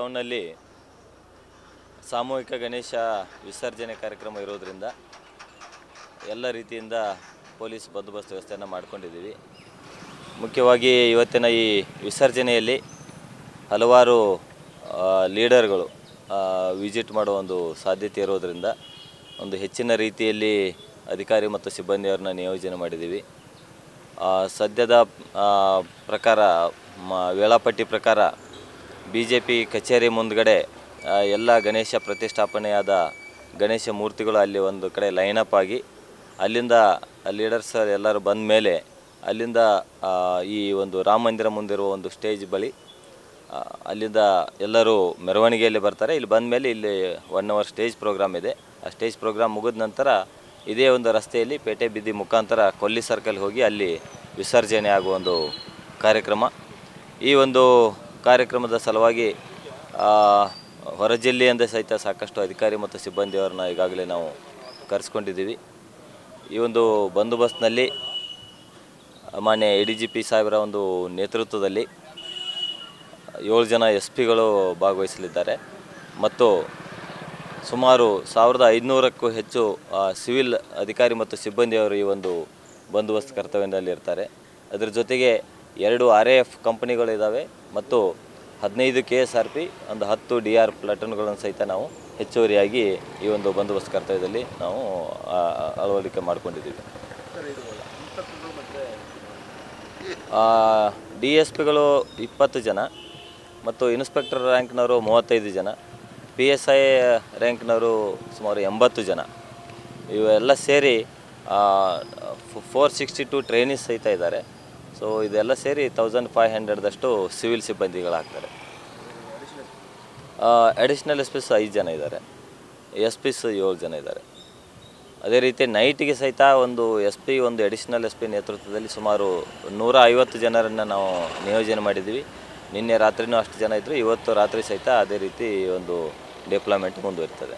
ಟೌನ್ನಲ್ಲಿ ಸಾಮೂಹಿಕ ಗಣೇಶ ವಿಸರ್ಜನೆ ಕಾರ್ಯಕ್ರಮ ಇರೋದರಿಂದ ಎಲ್ಲ ರೀತಿಯಿಂದ ಪೊಲೀಸ್ ಬಂದೋಬಸ್ತ್ ವ್ಯವಸ್ಥೆಯನ್ನು ಮಾಡಿಕೊಂಡಿದ್ದೀವಿ. ಮುಖ್ಯವಾಗಿ ಇವತ್ತಿನ ಈ ವಿಸರ್ಜನೆಯಲ್ಲಿ ಹಲವಾರು ಲೀಡರ್ಗಳು ವಿಸಿಟ್ ಮಾಡೋ ಒಂದು ಸಾಧ್ಯತೆ ಇರೋದರಿಂದ ಒಂದು ಹೆಚ್ಚಿನ ರೀತಿಯಲ್ಲಿ ಅಧಿಕಾರಿ ಮತ್ತು ಸಿಬ್ಬಂದಿಯವರನ್ನ ನಿಯೋಜನೆ ಮಾಡಿದ್ದೀವಿ. ಸದ್ಯದ ಪ್ರಕಾರ ವೇಳಾಪಟ್ಟಿ ಪ್ರಕಾರ BJP ಕಚೇರಿ ಮುಂದ್ಗಡೆ ಎಲ್ಲ ಗಣೇಶ ಪ್ರತಿಷ್ಠಾಪನೆಯಾದ ಗಣೇಶ ಮೂರ್ತಿಗಳು ಅಲ್ಲಿ ಒಂದು ಕಡೆ ಲೈನಪ್ ಆಗಿ ಅಲ್ಲಿಂದ ಲೀಡರ್ಸ್ ಎಲ್ಲರೂ ಬಂದ ಮೇಲೆ ಅಲ್ಲಿಂದ ಈ ಒಂದು ರಾಮ ಮಂದಿರ ಮುಂದಿರುವ ಒಂದು ಸ್ಟೇಜ್ ಬಳಿ ಅಲ್ಲಿಂದ ಎಲ್ಲರೂ ಮೆರವಣಿಗೆಯಲ್ಲಿ ಬರ್ತಾರೆ. ಇಲ್ಲಿ ಬಂದ ಮೇಲೆ ಇಲ್ಲಿ 1 ಅವರ್ ಸ್ಟೇಜ್ ಪ್ರೋಗ್ರಾಮ್ ಇದೆ. ಆ ಸ್ಟೇಜ್ ಪ್ರೋಗ್ರಾಮ್ ಮುಗಿದ ನಂತರ ಇದೇ ಒಂದು ರಸ್ತೆಯಲ್ಲಿ ಪೇಟೆ ಬೀದಿ ಮುಖಾಂತರ ಕೊಲ್ಲಿ ಸರ್ಕಲ್ ಹೋಗಿ ಅಲ್ಲಿ ವಿಸರ್ಜನೆ ಆಗುವ ಒಂದು ಕಾರ್ಯಕ್ರಮ. ಈ ಒಂದು ಕಾರ್ಯಕ್ರಮದ ಸಲುವಾಗಿ ಹೊರ ಜಿಲ್ಲೆಯಿಂದ ಸಹಿತ ಸಾಕಷ್ಟು ಅಧಿಕಾರಿ ಮತ್ತು ಸಿಬ್ಬಂದಿಯವರನ್ನ ಈಗಾಗಲೇ ನಾವು ಕರೆಸ್ಕೊಂಡಿದ್ದೀವಿ. ಈ ಒಂದು ಬಂದೋಬಸ್ತ್ನಲ್ಲಿ ಮಾನ್ಯ ADGP ಸಾಹೇಬರ ಒಂದು ನೇತೃತ್ವದಲ್ಲಿ 7 ಜನ SP-ಗಳು ಭಾಗವಹಿಸಲಿದ್ದಾರೆ ಮತ್ತು ಸುಮಾರು 1500ಕ್ಕೂ ಹೆಚ್ಚು ಸಿವಿಲ್ ಅಧಿಕಾರಿ ಮತ್ತು ಸಿಬ್ಬಂದಿಯವರು ಈ ಒಂದು ಬಂದೋಬಸ್ತ್ ಕರ್ತವ್ಯದಲ್ಲಿ ಇರ್ತಾರೆ. ಅದರ ಜೊತೆಗೆ 2 RAF ಕಂಪನಿಗಳಿದ್ದಾವೆ ಮತ್ತು 15 KSRP, ಒಂದು 10 DR ಪ್ಲಾಟೂನ್ಗಳನ್ನು ಸಹಿತ ನಾವು ಹೆಚ್ಚುವರಿಯಾಗಿ ಈ ಒಂದು ಬಂದೋಬಸ್ತ್ ಕರ್ತವ್ಯದಲ್ಲಿ ನಾವು ಅಳವಡಿಕೆ ಮಾಡಿಕೊಂಡಿದ್ದೀವಿ. DSP-ಗಳು 20 ಜನ ಮತ್ತು ಇನ್ಸ್ಪೆಕ್ಟರ್ ರ್ಯಾಂಕ್ನವರು 35 ಜನ, PSI ರ್ಯಾಂಕ್ನವರು ಸುಮಾರು 80 ಜನ. ಇವೆಲ್ಲ ಸೇರಿ 462 ಟ್ರೈನೀಸ್ ಸಹಿತ ಇದ್ದಾರೆ. ಸೊ ಇದೆಲ್ಲ ಸೇರಿ 1500ದಷ್ಟು ಸಿವಿಲ್ ಸಿಬ್ಬಂದಿಗಳಾಗ್ತಾರೆ. ಅಡಿಷ್ನಲ್ SPs 5 ಜನ ಇದ್ದಾರೆ, SPs 7 ಜನ ಇದ್ದಾರೆ. ಅದೇ ರೀತಿ ನೈಟಿಗೆ ಸಹಿತ ಒಂದು SP, ಒಂದು ಅಡಿಷ್ನಲ್ SP ನೇತೃತ್ವದಲ್ಲಿ ಸುಮಾರು 150 ಜನರನ್ನು ನಾವು ನಿಯೋಜನೆ ಮಾಡಿದ್ದೀವಿ. ನಿನ್ನೆ ರಾತ್ರಿನೂ ಅಷ್ಟು ಜನ ಇದ್ದರು, ಇವತ್ತು ರಾತ್ರಿ ಸಹಿತ ಅದೇ ರೀತಿ ಒಂದು ಡಿಪ್ಲಾಯ್ಮೆಂಟ್ ಮುಂದುವರಿತದೆ.